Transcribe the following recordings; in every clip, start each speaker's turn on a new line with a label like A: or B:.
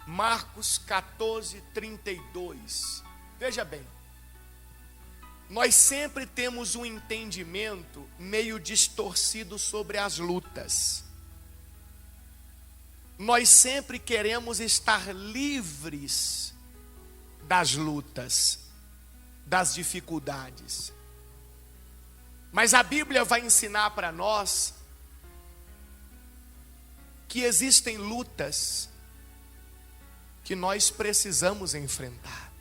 A: Marcos 14, 32. Veja bem, nós sempre temos um entendimento meio distorcido sobre as lutas. Nós sempre queremos estar livres das lutas, das dificuldades. Mas a Bíblia vai ensinar para nós que existem lutas que nós precisamos enfrentar.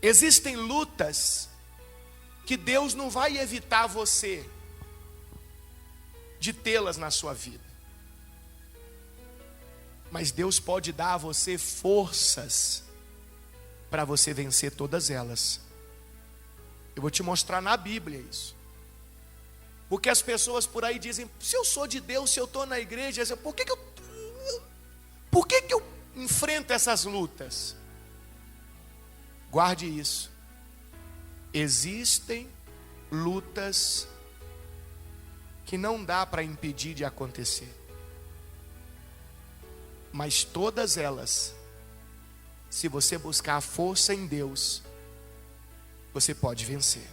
A: Existem lutas que Deus não vai evitar você de tê-las na sua vida. Mas Deus pode dar a você forças para você vencer todas elas. Eu vou te mostrar na Bíblia isso. Porque as pessoas por aí dizem: se eu sou de Deus, se eu estou na igreja, por que eu enfrento essas lutas? Guarde isso. Existem lutas que não dá para impedir de acontecer. Mas todas elas, se você buscar a força em Deus, você pode vencer.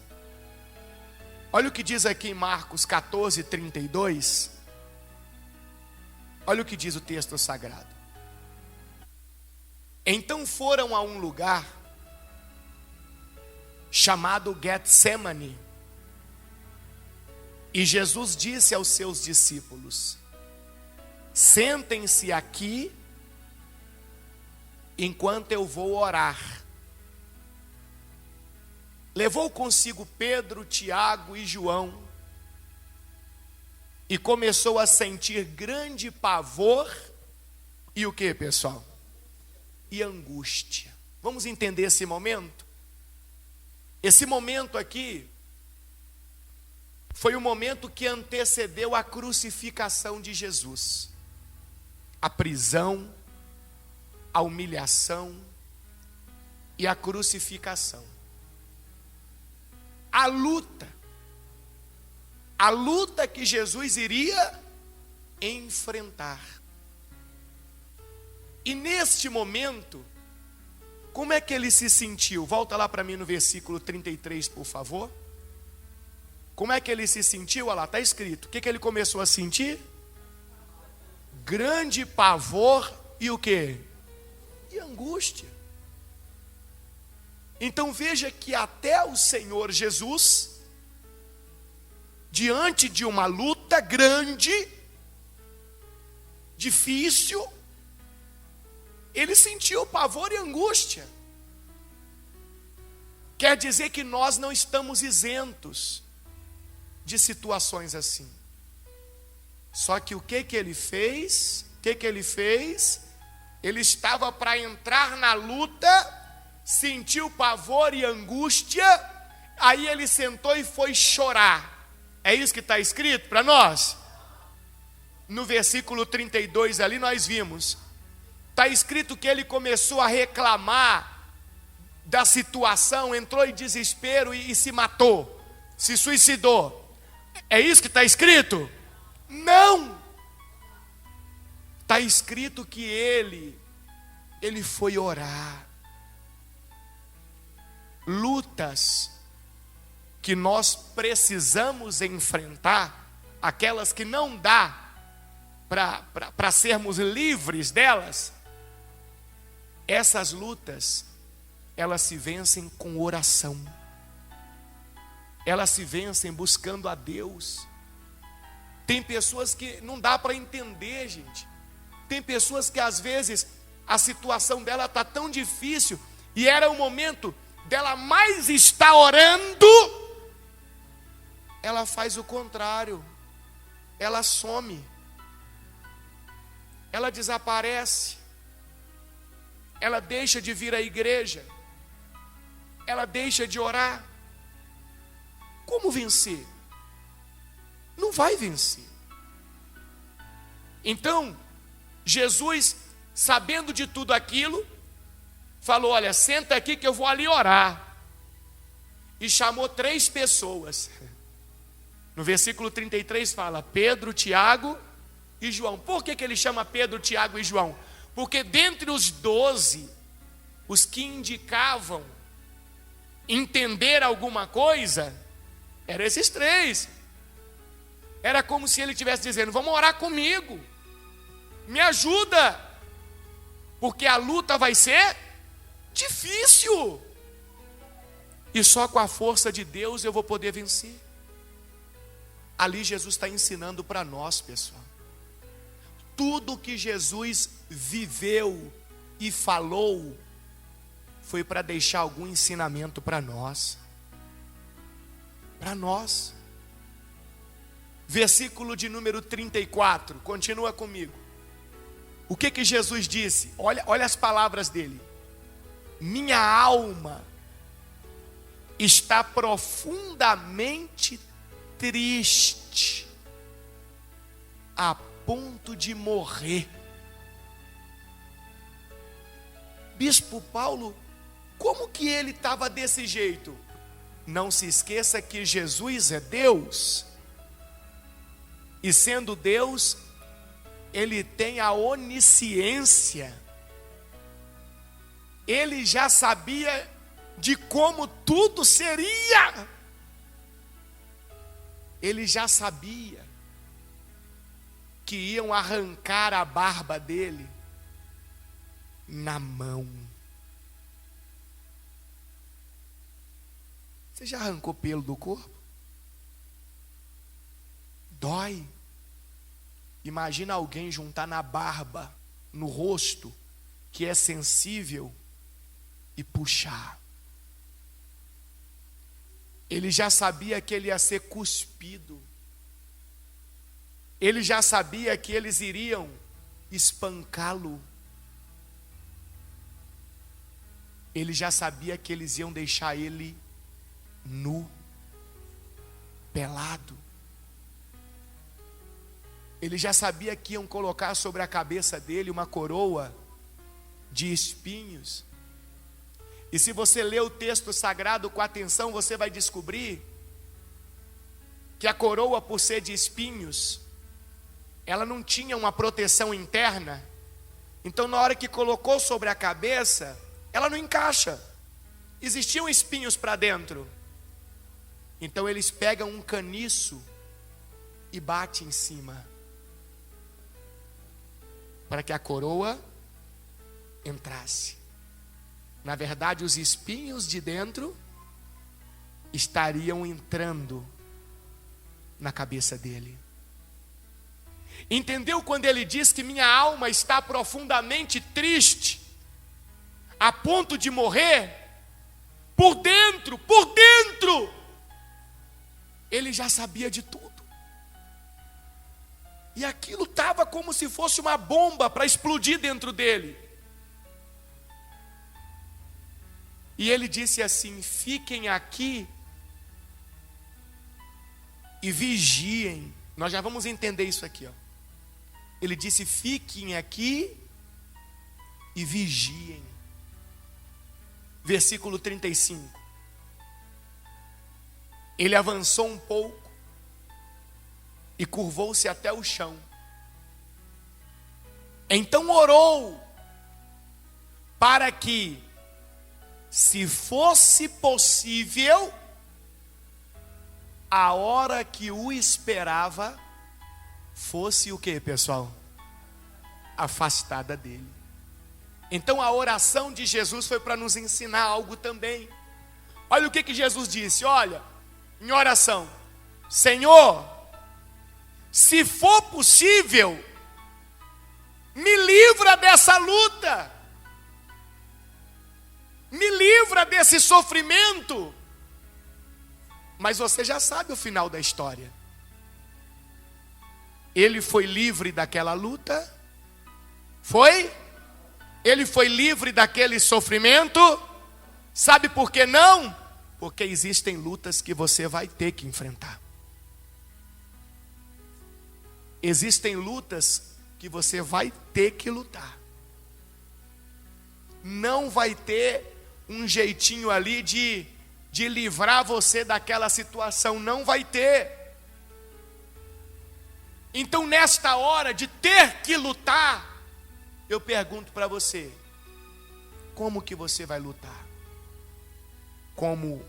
A: Olha o que diz aqui em Marcos 14, 32. Olha o que diz o texto sagrado. Então foram a um lugar chamado Getsemane, e Jesus disse aos seus discípulos: sentem-se aqui enquanto eu vou orar. Levou consigo Pedro, Tiago e João e começou a sentir grande pavor e o que, pessoal? E angústia. Vamos entender esse momento? Esse momento aqui foi o momento que antecedeu a crucificação de Jesus. A prisão, a humilhação e a crucificação. A luta que Jesus iria enfrentar. E neste momento, como é que ele se sentiu? Volta lá para mim no versículo 33, por favor. Como é que ele se sentiu? Olha lá, está escrito. O que ele começou a sentir? Grande pavor e o quê? E angústia. Então veja que até o Senhor Jesus, diante de uma luta grande, difícil, ele sentiu pavor e angústia. Quer dizer que nós não estamos isentos de situações assim. Só que o que ele fez? Ele estava para entrar na luta, sentiu pavor e angústia, aí ele sentou e foi chorar. É isso que está escrito para nós? No versículo 32 ali nós vimos. Está escrito que ele começou a reclamar da situação, entrou em desespero e se matou, se suicidou. É isso que está escrito? Não! Está escrito que ele foi orar. Lutas que nós precisamos enfrentar, aquelas que não dá para sermos livres delas, essas lutas, elas se vencem com oração, elas se vencem buscando a Deus. Tem pessoas que não dá para entender, gente. Tem pessoas que às vezes a situação dela está tão difícil e era o momento dela mais estar orando, ela faz o contrário, ela some, ela desaparece, ela deixa de vir à igreja, ela deixa de orar. Como vencer? Não vai vencer. Então, Jesus, sabendo de tudo aquilo, falou: olha, senta aqui que eu vou ali orar. E chamou 3 pessoas. No versículo 33 fala: Pedro, Tiago e João. Por que ele chama Pedro, Tiago e João? Porque dentre os 12, os que indicavam entender alguma coisa, eram esses 3. Era como se ele estivesse dizendo: vamos orar comigo, me ajuda, porque a luta vai ser difícil, e só com a força de Deus eu vou poder vencer. Ali Jesus está ensinando para nós, pessoal. Tudo que Jesus viveu e falou foi para deixar algum ensinamento para nós. Para nós. Versículo de número 34, continua comigo. O que Jesus disse? Olha as palavras dele. Minha alma está profundamente triste, a ponto de morrer. Bispo Paulo, como que ele estava desse jeito? Não se esqueça que Jesus é Deus, e sendo Deus, ele tem a onisciência. Ele já sabia de como tudo seria. Ele já sabia que iam arrancar a barba dele na mão. Você já arrancou pelo do corpo? Dói. Imagina alguém juntar na barba, no rosto, que é sensível, e puxar. Ele já sabia que ele ia ser cuspido. Ele já sabia que eles iriam espancá-lo. Ele já sabia que eles iam deixar ele nu, pelado. Ele já sabia que iam colocar sobre a cabeça dele uma coroa de espinhos. E se você ler o texto sagrado com atenção, você vai descobrir que a coroa, por ser de espinhos, ela não tinha uma proteção interna. Então, na hora que colocou sobre a cabeça, ela não encaixa. Existiam espinhos para dentro. Então, eles pegam um caniço e batem em cima, para que a coroa entrasse. Na verdade, os espinhos de dentro estariam entrando na cabeça dele. Entendeu quando ele diz que minha alma está profundamente triste, a ponto de morrer? Por dentro, ele já sabia de tudo. E aquilo estava como se fosse uma bomba para explodir dentro dele. E ele disse assim: fiquem aqui e vigiem. Nós já vamos entender isso aqui, ó. Ele disse: fiquem aqui e vigiem. Versículo 35. Ele avançou um pouco e curvou-se até o chão. Então orou para que, se fosse possível, a hora que o esperava fosse o que, pessoal? Afastada dele. Então a oração de Jesus foi para nos ensinar algo também. Olha o que Jesus disse, olha, em oração: Senhor, se for possível, me livra dessa luta, me livra desse sofrimento. Mas você já sabe o final da história. Ele foi livre daquela luta? Foi? Ele foi livre daquele sofrimento? Sabe por que não? Porque existem lutas que você vai ter que enfrentar. Existem lutas que você vai ter que lutar. Não vai ter um jeitinho ali de livrar você daquela situação. Não vai ter. Então, nesta hora de ter que lutar, eu pergunto para você, como que você vai lutar? Como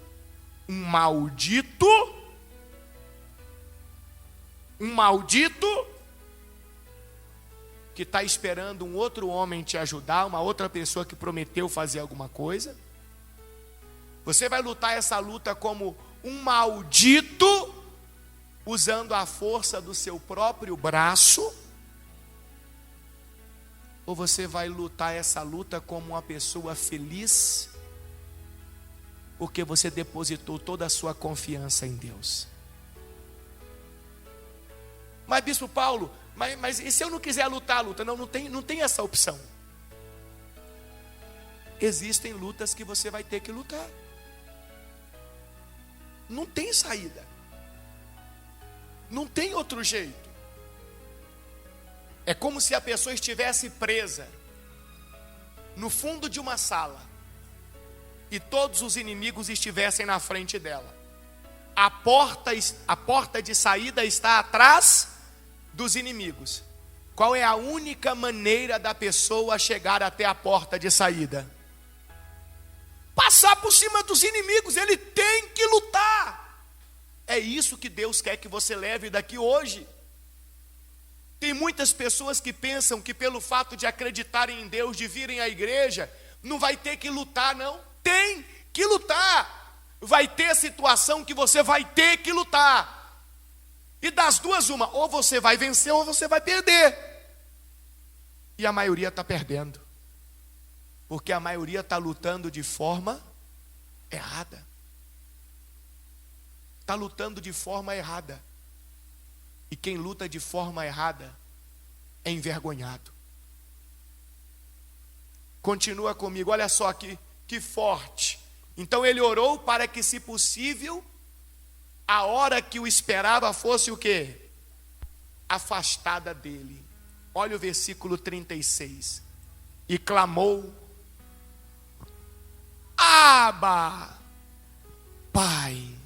A: um maldito? Um maldito que está esperando um outro homem te ajudar, uma outra pessoa que prometeu fazer alguma coisa? Você vai lutar essa luta como um maldito, usando a força do seu próprio braço? Ou você vai lutar essa luta como uma pessoa feliz, porque você depositou toda a sua confiança em Deus? Mas bispo Paulo, mas e se eu não quiser lutar a luta? Não tem essa opção. Existem lutas que você vai ter que lutar. Não tem saída. Não tem outro jeito. É como se a pessoa estivesse presa no fundo de uma sala e todos os inimigos estivessem na frente dela. A porta de saída está atrás dos inimigos. Qual é a única maneira da pessoa chegar até a porta de saída? Passar por cima dos inimigos. Ele tem que lutar. É isso que Deus quer que você leve daqui hoje. Tem muitas pessoas que pensam que pelo fato de acreditarem em Deus, de virem à igreja, não vai ter que lutar, não. Tem que lutar. Vai ter situação que você vai ter que lutar. E das duas uma, ou você vai vencer ou você vai perder. E a maioria está perdendo. Porque a maioria está lutando de forma errada. Está lutando de forma errada. E quem luta de forma errada é envergonhado. Continua comigo, olha só que forte. Então ele orou para que, se possível, a hora que o esperava fosse o quê? Afastada dele. Olha o versículo 36. E clamou: Abba, Pai.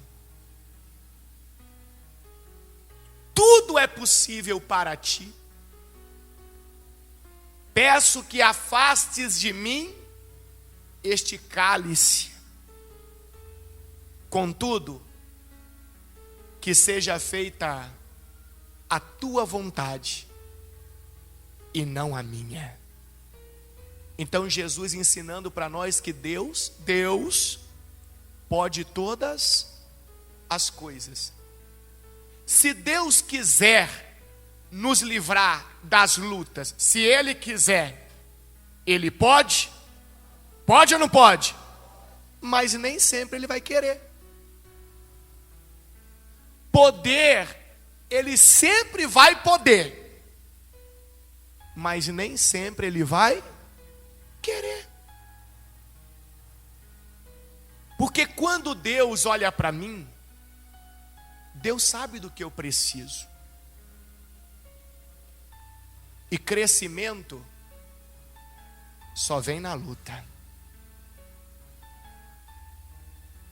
A: Tudo é possível para ti. Peço que afastes de mim este cálice. Contudo, que seja feita a tua vontade e não a minha. Então Jesus ensinando para nós que Deus pode todas as coisas. Se Deus quiser nos livrar das lutas, se Ele quiser, Ele pode? Pode ou não pode? Mas nem sempre Ele vai querer. Poder, Ele sempre vai poder, mas nem sempre Ele vai querer. Porque quando Deus olha para mim, Deus sabe do que eu preciso. E crescimento só vem na luta.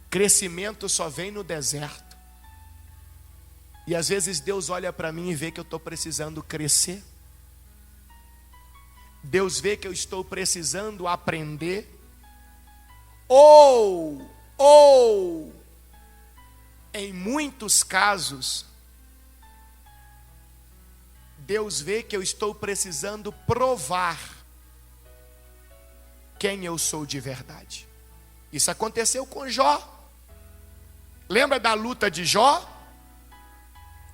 A: Crescimento só vem no deserto. E às vezes Deus olha para mim e vê que eu estou precisando crescer. Deus vê que eu estou precisando aprender. Ou em muitos casos, Deus vê que eu estou precisando provar quem eu sou de verdade. Isso aconteceu com Jó. Lembra da luta de Jó?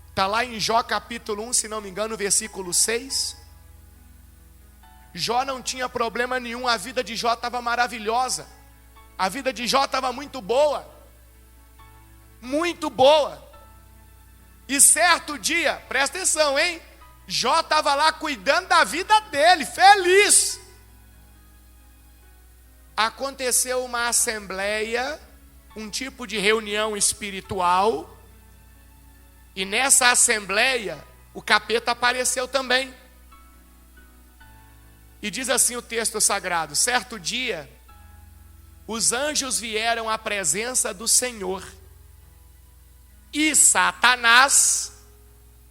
A: Está lá em Jó capítulo 1, se não me engano, versículo 6. Jó não tinha problema nenhum, a vida de Jó estava maravilhosa. A vida de Jó estava muito boa. Muito boa. E certo dia, presta atenção, hein? Jó estava lá cuidando da vida dele, feliz. Aconteceu uma assembleia, um tipo de reunião espiritual. E nessa assembleia, o capeta apareceu também. E diz assim o texto sagrado: certo dia, os anjos vieram à presença do Senhor. E Satanás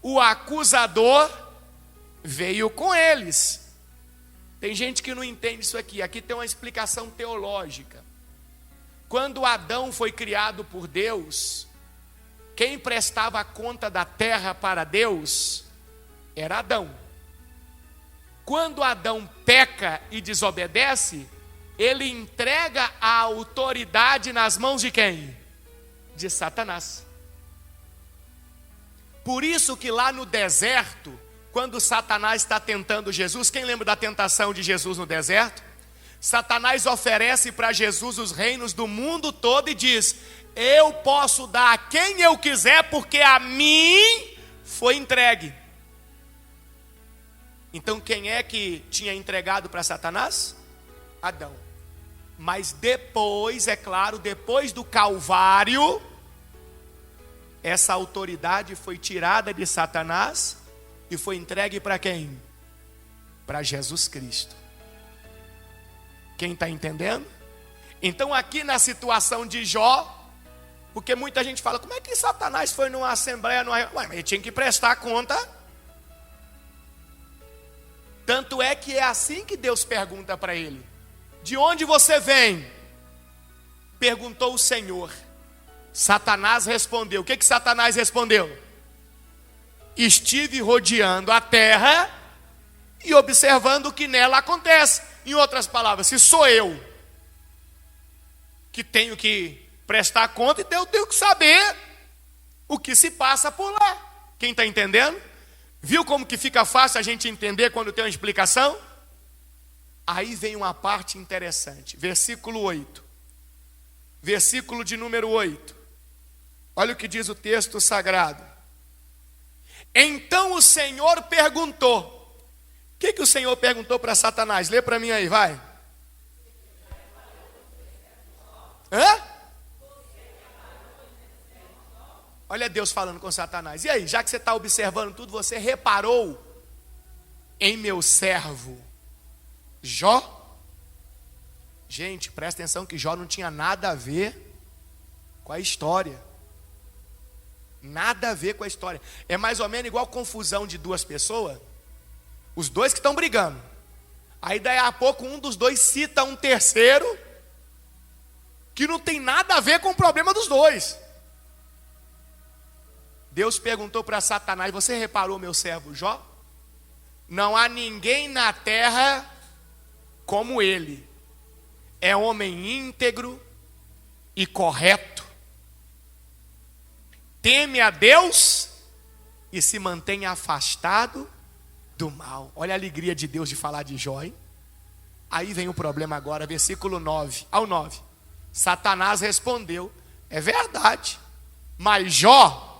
A: o acusador veio com eles. Tem gente que não entende isso aqui. Aqui tem uma explicação teológica. Quando Adão foi criado por Deus, quem prestava conta da terra para Deus era Adão. Quando Adão peca e desobedece, ele entrega a autoridade nas mãos de quem? De Satanás. Por isso que lá no deserto, quando Satanás está tentando Jesus, quem lembra da tentação de Jesus no deserto? Satanás oferece para Jesus os reinos do mundo todo e diz: eu posso dar a quem eu quiser, porque a mim foi entregue. Então quem é que tinha entregado para Satanás? Adão. Mas depois, é claro, depois do Calvário, essa autoridade foi tirada de Satanás e foi entregue para quem? Para Jesus Cristo. Quem está entendendo? Então aqui na situação de Jó, porque muita gente fala, como é que Satanás foi numa assembleia, mas ele tinha que prestar conta. Tanto é que é assim que Deus pergunta para ele: de onde você vem? Perguntou o Senhor. Satanás respondeu. O que Satanás respondeu? Estive rodeando a terra e observando o que nela acontece. Em outras palavras, se sou eu que tenho que prestar conta, então eu tenho que saber o que se passa por lá. Quem está entendendo? Viu como que fica fácil a gente entender quando tem uma explicação? Aí vem uma parte interessante. Versículo 8. Versículo de número 8. Olha o que diz o texto sagrado. Então o Senhor perguntou. O que o Senhor perguntou para Satanás? Lê para mim aí, vai. Hã? Olha Deus falando com Satanás. E aí, já que você está observando tudo, você reparou em meu servo Jó? Gente, presta atenção que Jó não tinha nada a ver com a história. Nada a ver com a história. É mais ou menos igual confusão de duas pessoas. Os dois que estão brigando. Aí daí a pouco um dos dois cita um terceiro que não tem nada a ver com o problema dos dois. Deus perguntou para Satanás: você reparou meu servo Jó? Não há ninguém na terra como ele. É homem íntegro e correto. Teme a Deus e se mantém afastado do mal. Olha a alegria de Deus de falar de Jó, hein? Aí vem o problema agora, versículo 9 ao 9. Satanás respondeu: é verdade, mas Jó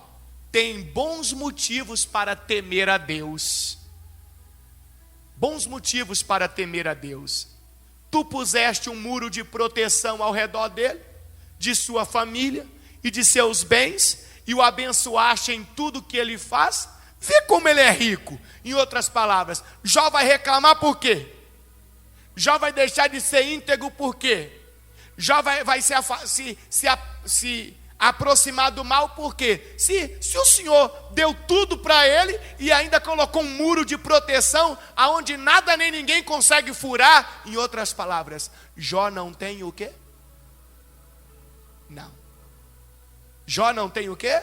A: tem bons motivos para temer a Deus. Bons motivos para temer a Deus. Tu puseste um muro de proteção ao redor dele, de sua família e de seus bens, e o abençoaste em tudo que ele faz. Vê como ele é rico. Em outras palavras, Jó vai reclamar por quê? Jó vai deixar de ser íntegro por quê? Jó vai se aproximar do mal por quê? Se o Senhor deu tudo para ele e ainda colocou um muro de proteção aonde nada nem ninguém consegue furar. Em outras palavras, Jó não tem o quê? Não. Jó não tem o quê?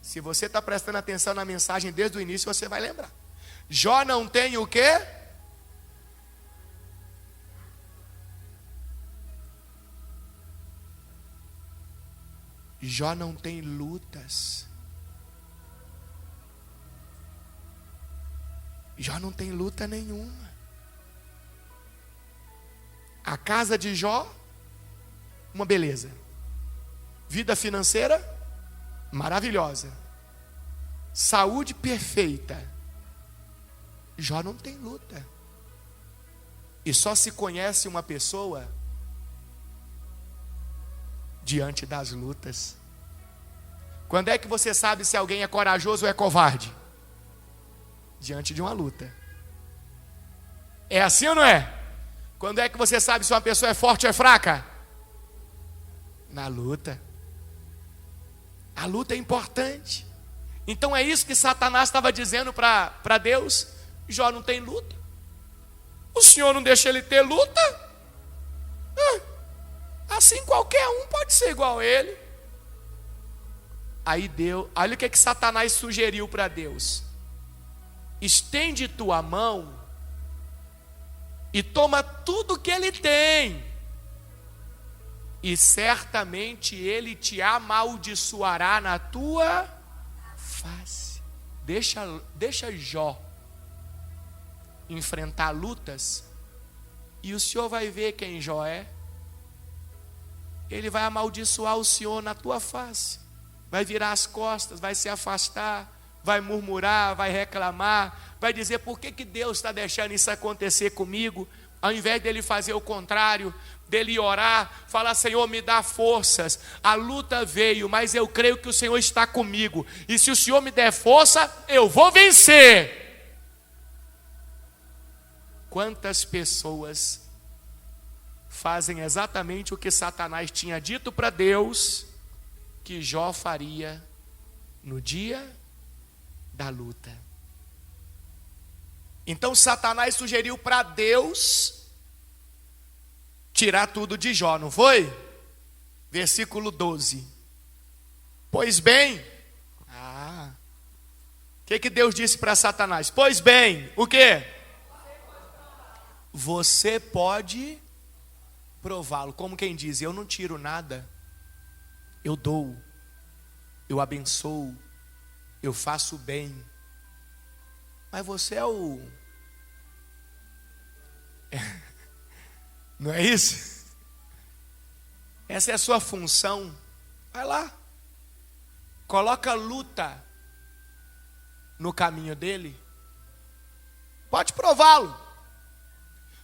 A: Se você está prestando atenção na mensagem desde o início, você vai lembrar. Jó não tem o quê? Jó não tem lutas. Jó não tem luta nenhuma. A casa de Jó, uma beleza. Vida financeira, maravilhosa. Saúde perfeita. Jó não tem luta. E só se conhece uma pessoa diante das lutas. Quando é que você sabe se alguém é corajoso ou é covarde? Diante de uma luta. É assim ou não é? Quando é que você sabe se uma pessoa é forte ou é fraca? Na luta. A luta é importante. Então é isso que Satanás estava dizendo para Deus. Jó não tem luta. O Senhor não deixa ele ter luta. Assim qualquer um pode ser igual a ele. Aí Deus, olha o que Satanás sugeriu para Deus. Estende tua mão e toma tudo que ele tem, e certamente ele te amaldiçoará na tua face. Deixa Jó enfrentar lutas, e o Senhor vai ver quem Jó é. Ele vai amaldiçoar o Senhor na tua face, vai virar as costas, vai se afastar, vai murmurar, vai reclamar, vai dizer: por que Deus está deixando isso acontecer comigo? Ao invés dele fazer o contrário, dele orar, falar: Senhor, me dá forças, a luta veio, mas eu creio que o Senhor está comigo, e se o Senhor me der força, eu vou vencer. Quantas pessoas fazem exatamente o que Satanás tinha dito para Deus que Jó faria no dia da luta? Então Satanás sugeriu para Deus tirar tudo de Jó, não foi? Versículo 12. Pois bem, o que Deus disse para Satanás? Pois bem, o quê? Você pode prová-lo. Como quem diz: eu não tiro nada, eu dou, eu abençoo, eu faço bem. Mas você é o... Não é isso? Essa é a sua função. Vai lá, coloca a luta no caminho dele, pode prová-lo,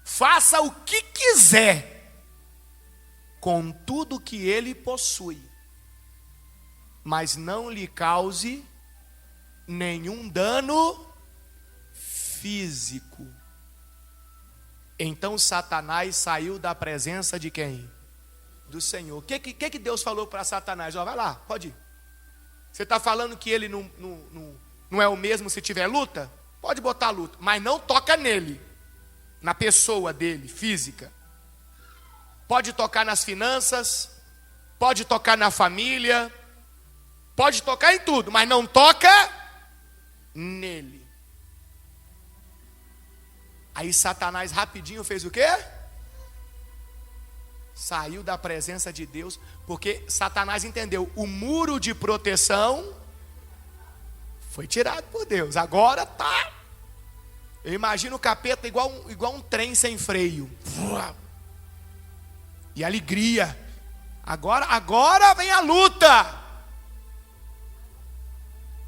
A: faça o que quiser com tudo que ele possui, mas não lhe cause nenhum dano físico. Então Satanás saiu da presença de quem? Do Senhor. O que Deus falou para Satanás? Vai lá, pode ir. Você está falando que ele não é o mesmo se tiver luta? Pode botar luta, mas não toca nele, na pessoa dele, física. Pode tocar nas finanças, pode tocar na família, pode tocar em tudo, mas não toca nele. Aí Satanás rapidinho fez o quê? Saiu da presença de Deus, porque Satanás entendeu: o muro de proteção foi tirado por Deus. Agora tá. Eu imagino o capeta igual um trem sem freio. E alegria. Agora vem a luta.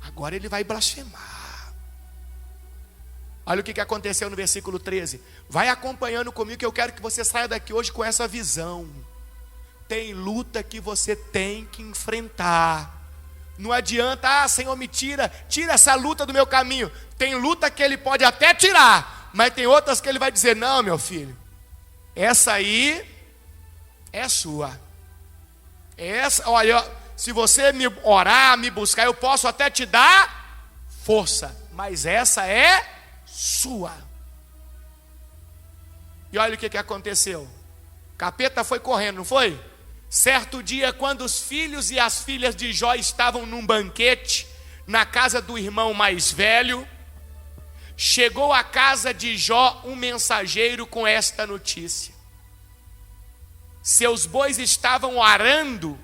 A: Agora ele vai blasfemar. Olha o que aconteceu no versículo 13. Vai acompanhando comigo, que eu quero que você saia daqui hoje com essa visão. Tem luta que você tem que enfrentar. Não adianta: Senhor, me tira essa luta do meu caminho. Tem luta que ele pode até tirar, mas tem outras que ele vai dizer: não, meu filho, essa aí é sua. Essa, olha, se você me orar, me buscar, eu posso até te dar força, mas essa é sua. E olha o que aconteceu. O capeta foi correndo, não foi? Certo dia, quando os filhos e as filhas de Jó estavam num banquete na casa do irmão mais velho, chegou à casa de Jó um mensageiro com esta notícia: seus bois estavam arando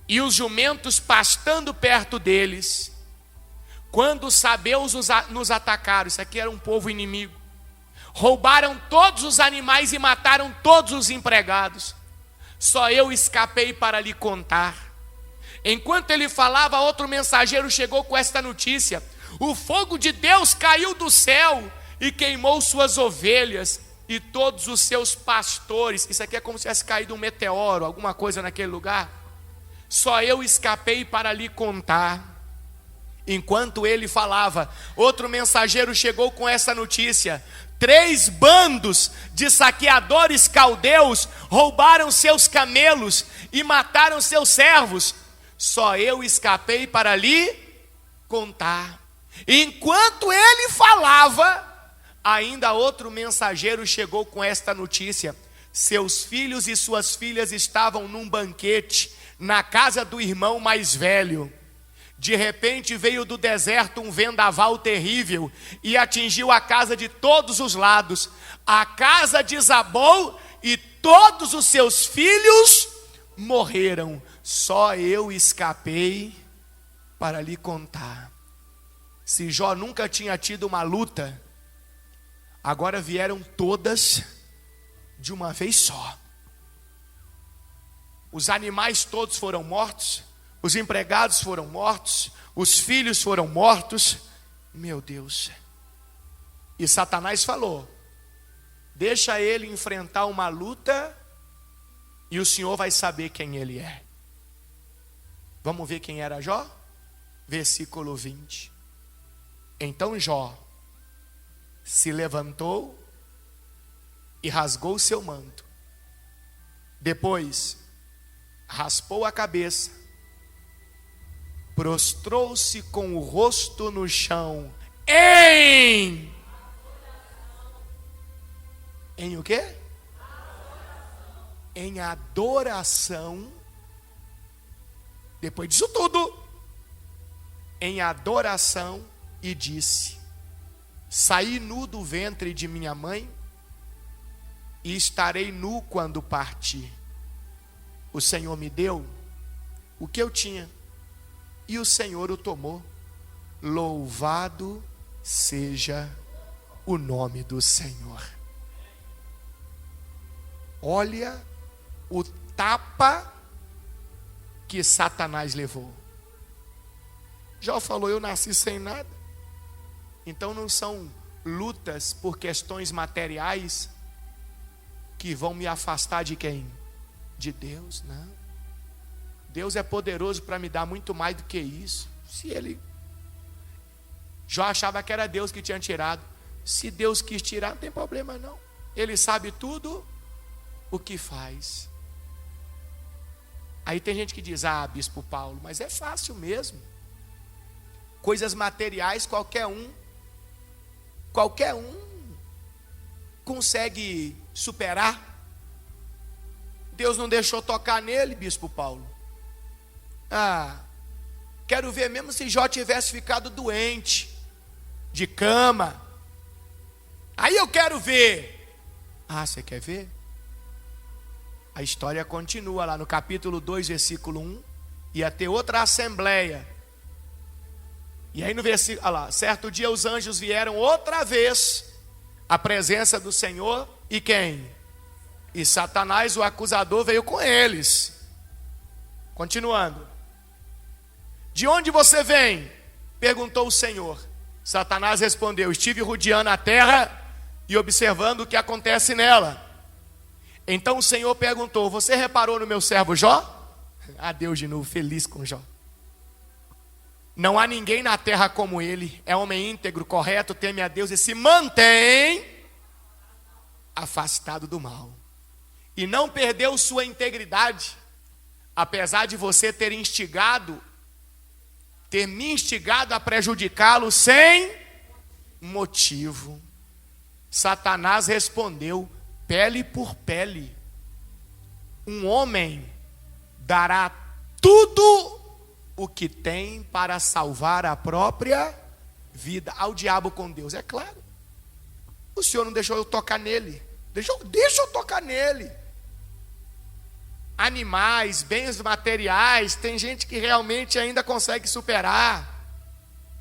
A: e os jumentos pastando perto deles, quando os sabeus nos atacaram. Isso aqui era um povo inimigo. Roubaram todos os animais e mataram todos os empregados. Só eu escapei para lhe contar. Enquanto ele falava, outro mensageiro chegou com esta notícia: o fogo de Deus caiu do céu e queimou suas ovelhas e todos os seus pastores. Isso aqui é como se tivesse caído um meteoro, alguma coisa naquele lugar. Só eu escapei para lhe contar. Enquanto ele falava, outro mensageiro chegou com essa notícia: 3 bandos de saqueadores caldeus roubaram seus camelos e mataram seus servos. só eu escapei para lhe contar. Enquanto ele falava, ainda outro mensageiro chegou com esta notícia: seus filhos e suas filhas estavam num banquete na casa do irmão mais velho. De repente veio do deserto um vendaval terrível e atingiu a casa de todos os lados. A casa desabou e todos os seus filhos morreram. Só eu escapei para lhe contar. Se Jó nunca tinha tido uma luta, agora vieram todas de uma vez só. Os animais todos foram mortos, os empregados foram mortos, os filhos foram mortos. Meu Deus. E Satanás falou: deixa ele enfrentar uma luta e o Senhor vai saber quem ele é. Vamos ver quem era Jó? Versículo 20. Então Jó se levantou e rasgou seu manto. Depois raspou a cabeça, prostrou-se com o rosto no chão em o quê? Em adoração. Depois disso tudo, em adoração, e disse: saí nu do ventre de minha mãe e estarei nu quando partir. O Senhor me deu o que eu tinha e o Senhor o tomou. Louvado seja o nome do Senhor. Olha o tapa que Satanás levou. Jó falou: eu nasci sem nada. Então não são lutas por questões materiais que vão me afastar de quem? De Deus, não. Deus é poderoso para me dar muito mais do que isso. Jó achava que era Deus que tinha tirado. Se Deus quis tirar, não tem problema não. Ele sabe tudo o que faz. Aí tem gente que diz: ah, bispo Paulo, mas é fácil mesmo. Coisas materiais qualquer um consegue superar. Deus não deixou tocar nele, bispo Paulo. Ah, quero ver mesmo se Jó tivesse ficado doente, de cama. Aí eu quero ver. Ah, você quer ver? A história continua lá no capítulo 2, versículo 1. Ia ter outra assembleia. E aí no versículo, olha lá, certo dia os anjos vieram outra vez à presença do Senhor. E quem? E Satanás, o acusador, veio com eles. Continuando. De onde você vem? Perguntou o Senhor. Satanás respondeu: estive rodeando a terra e observando o que acontece nela. Então o Senhor perguntou: você reparou no meu servo Jó? Ah, Deus de novo, feliz com Jó. Não há ninguém na terra como ele. É homem íntegro, correto, teme a Deus e se mantém afastado do mal. E não perdeu sua integridade, apesar de você ter me instigado a prejudicá-lo sem motivo. Satanás respondeu: pele por pele. Um homem dará tudo o que tem para salvar a própria vida. Ao diabo com Deus, é claro. O Senhor não deixou eu tocar nele. Deixa eu tocar nele. Animais, bens materiais, tem gente que realmente ainda consegue superar.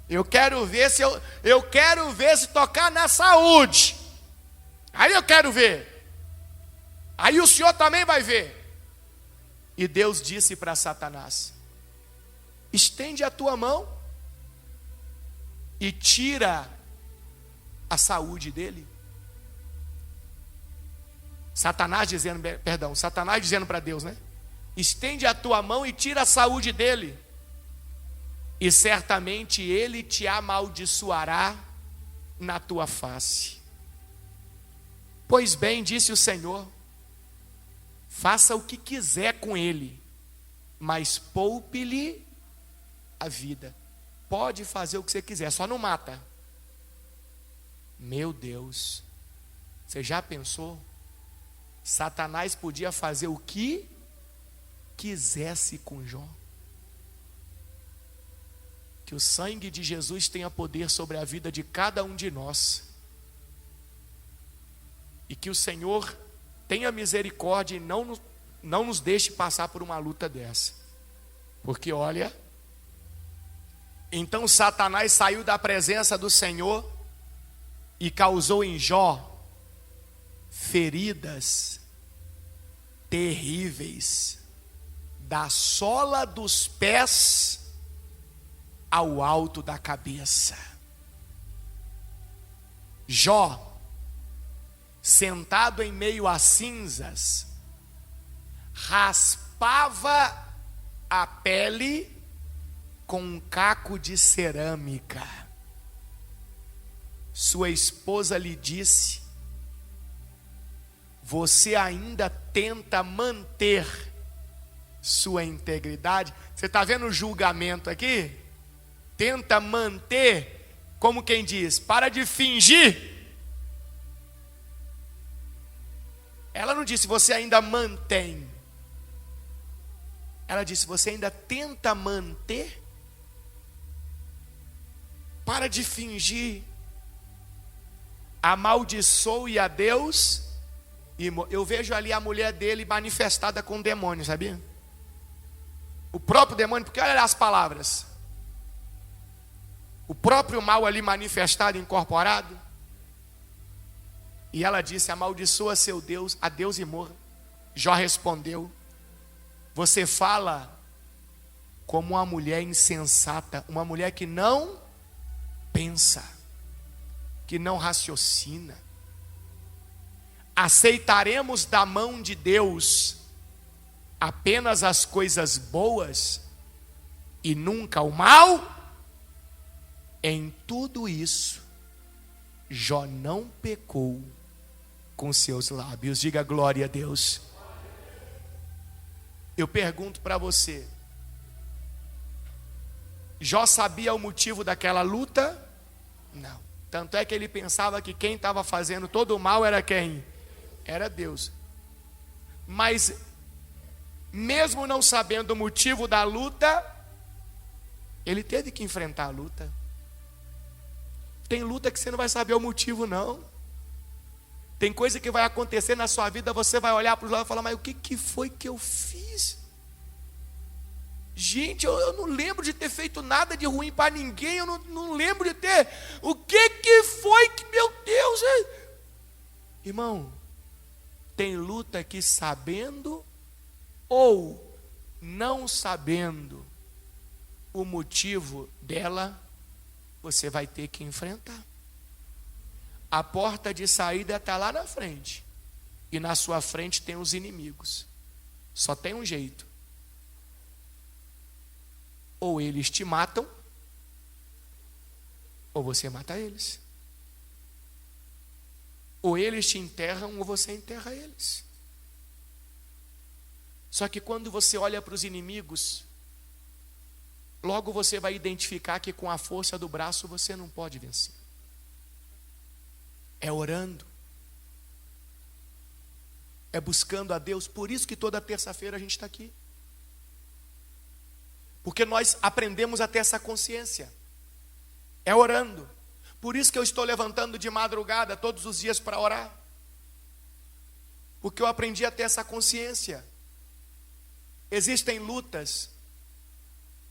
A: Eu quero ver se tocar na saúde. Aí eu quero ver. Aí o Senhor também vai ver. E Deus disse para Satanás: estende a tua mão e tira a saúde dele. Satanás dizendo para Deus, né? Estende a tua mão e tira a saúde dele, e certamente ele te amaldiçoará na tua face. Pois bem, disse o Senhor, faça o que quiser com ele, mas poupe-lhe a vida. Pode fazer o que você quiser, só não mata. Meu Deus, você já pensou? Satanás podia fazer o que quisesse com Jó. Que o sangue de Jesus tenha poder sobre a vida de cada um de nós. E que o Senhor tenha misericórdia e não nos deixe passar por uma luta dessa. Porque olha, então Satanás saiu da presença do Senhor e causou em Jó feridas terríveis, da sola dos pés ao alto da cabeça. Jó, sentado em meio a cinzas, raspava a pele com um caco de cerâmica. Sua esposa lhe disse: você ainda tenta manter sua integridade? Você está vendo o julgamento aqui? Tenta manter, como quem diz, para de fingir. Ela não disse você ainda mantém. Ela disse você ainda tenta manter. Para de fingir. Amaldiçoe a Deus. E eu vejo ali a mulher dele manifestada com o demônio, sabia? O próprio demônio, porque olha as palavras. O próprio mal ali manifestado, incorporado. E ela disse: amaldiçoa seu Deus, a Deus e morra. Jó respondeu: você fala como uma mulher insensata, uma mulher que não pensa, que não raciocina. Aceitaremos da mão de Deus apenas as coisas boas e nunca o mal? Em tudo isso, Jó não pecou com seus lábios. Diga glória a Deus. Eu pergunto para você: Jó sabia o motivo daquela luta? Não. Tanto é que ele pensava que quem estava fazendo todo o mal era quem? Era Deus. Mas, mesmo não sabendo o motivo da luta, ele teve que enfrentar a luta. Tem luta que você não vai saber o motivo, não. Tem coisa que vai acontecer na sua vida, você vai olhar para os lados e falar: mas o que foi que eu fiz? Gente, eu não lembro de ter feito nada de ruim para ninguém. Eu não lembro de ter. O que foi que, meu Deus, irmão, tem luta que sabendo ou não sabendo o motivo dela, você vai ter que enfrentar. A porta de saída está lá na frente. E na sua frente tem os inimigos. Só tem um jeito. Ou eles te matam, ou você mata eles. Ou eles te enterram, ou você enterra eles. Só que quando você olha para os inimigos, logo você vai identificar que com a força do braço você não pode vencer. É orando. É buscando a Deus. Por isso que toda terça-feira a gente está aqui. Porque nós aprendemos a ter essa consciência. É orando. Por isso que eu estou levantando de madrugada todos os dias para orar. Porque eu aprendi a ter essa consciência. Existem lutas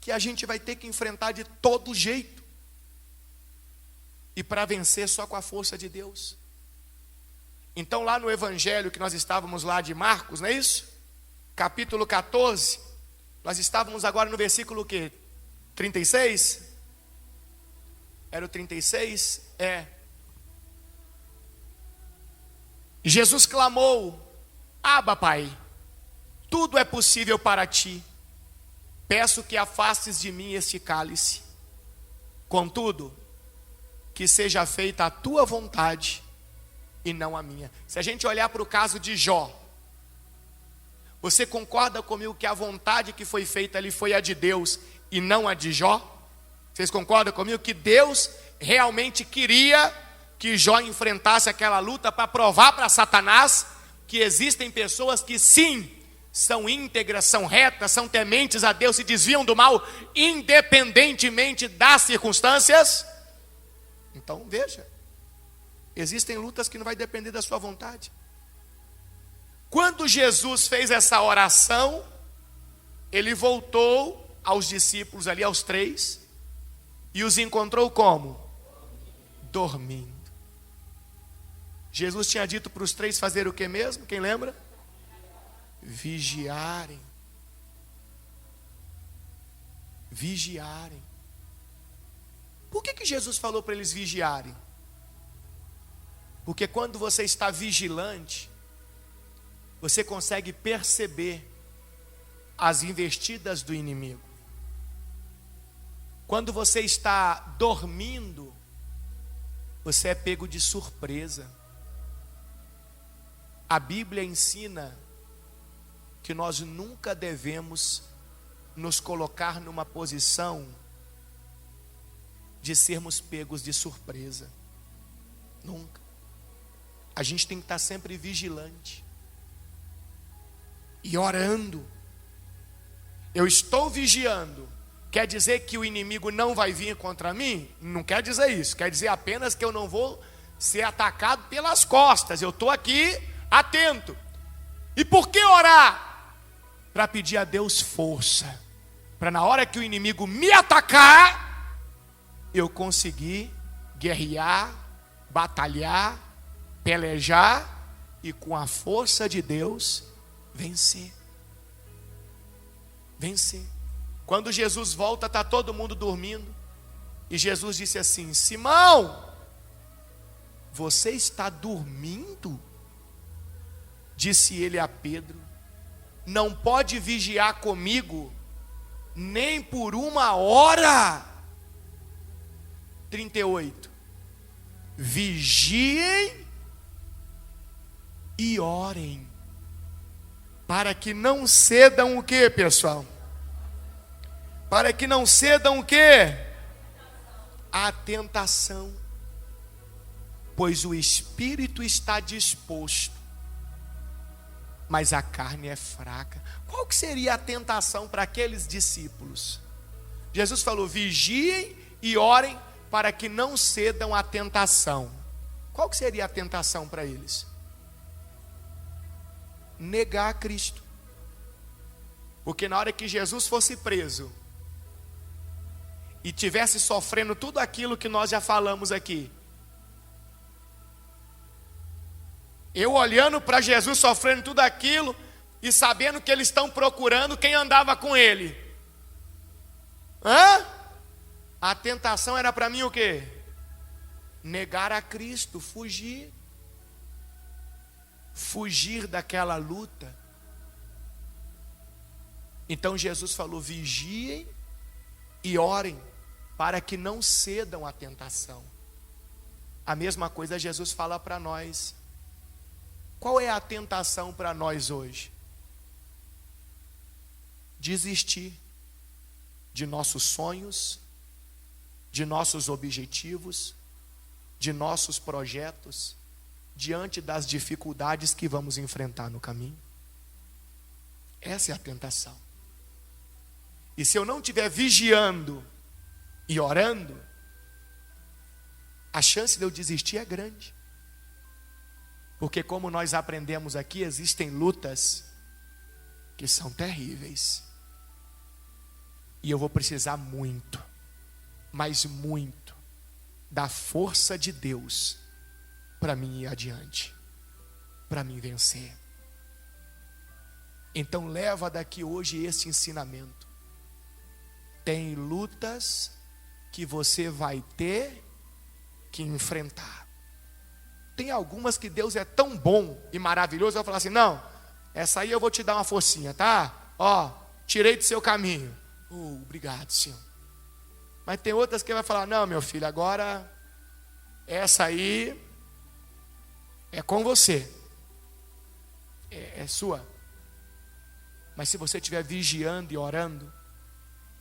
A: que a gente vai ter que enfrentar de todo jeito. E para vencer só com a força de Deus. Então lá no evangelho que nós estávamos lá de Marcos, não é isso? Capítulo 14, nós estávamos agora no versículo o quê? 36? Era o 36? Jesus clamou: Abba, Pai, tudo é possível para ti. Peço que afastes de mim este cálice. Contudo, que seja feita a tua vontade e não a minha. Se a gente olhar para o caso de Jó, Você concorda comigo que a vontade que foi feita ali foi a de Deus e não a de Jó? Vocês concordam comigo que Deus realmente queria que Jó enfrentasse aquela luta para provar para Satanás que existem pessoas que sim, são íntegras, são retas, são tementes a Deus, se desviam do mal, independentemente das circunstâncias? Então veja, existem lutas que não vai depender da sua vontade. Quando Jesus fez essa oração, ele voltou aos discípulos ali, aos 3, e os encontrou como? Dormindo. Jesus tinha dito para os 3 fazer o que mesmo? Quem lembra? Vigiarem. Vigiarem. Por que Jesus falou para eles vigiarem? Porque quando você está vigilante, você consegue perceber as investidas do inimigo. Quando você está dormindo, você é pego de surpresa. A Bíblia ensina que nós nunca devemos nos colocar numa posição de sermos pegos de surpresa. Nunca. A gente tem que estar sempre vigilante e orando. Eu estou vigiando. Quer dizer que o inimigo não vai vir contra mim? Não quer dizer isso. Quer dizer apenas que eu não vou ser atacado pelas costas. Eu estou aqui atento. E por que orar? Para pedir a Deus força, para na hora que o inimigo me atacar, eu conseguir guerrear, batalhar, pelejar e com a força de Deus vencer. Vencer. Quando Jesus volta, está todo mundo dormindo, e Jesus disse assim: Simão, você está dormindo? Disse ele a Pedro: não pode vigiar comigo nem por 1 hora. 38. Vigiem e orem, para que não cedam o que, pessoal? Para que não cedam o que? A tentação. Pois o espírito está disposto, mas a carne é fraca. Qual que seria a tentação para aqueles discípulos? Jesus falou: vigiem e orem para que não cedam à tentação. Qual que seria a tentação para eles? Negar a Cristo. Porque na hora que Jesus fosse preso e tivesse sofrendo tudo aquilo que nós já falamos aqui, eu olhando para Jesus sofrendo tudo aquilo e sabendo que eles estão procurando quem andava com ele. A tentação era para mim o quê? Negar a Cristo, fugir. Fugir daquela luta. Então Jesus falou: vigiem e orem para que não cedam à tentação. A mesma coisa Jesus fala para nós. Qual é a tentação para nós hoje? Desistir de nossos sonhos, de nossos objetivos, de nossos projetos, diante das dificuldades que vamos enfrentar no caminho. Essa é a tentação. E se eu não estiver vigiando e orando, a chance de eu desistir é grande. Porque como nós aprendemos aqui, existem lutas que são terríveis. E eu vou precisar muito, mas muito, da força de Deus para mim ir adiante, para mim vencer. Então leva daqui hoje esse ensinamento. Tem lutas que você vai ter que enfrentar. Tem algumas que Deus é tão bom e maravilhoso, vai falar assim: não, essa aí eu vou te dar uma forcinha, tá? Ó, tirei do seu caminho. Obrigado, Senhor. Mas tem outras que vai falar: não, meu filho, agora essa aí é com você. É sua. Mas se você estiver vigiando e orando,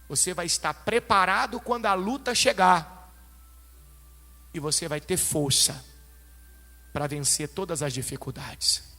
A: você vai estar preparado quando a luta chegar. E você vai ter força para vencer todas as dificuldades.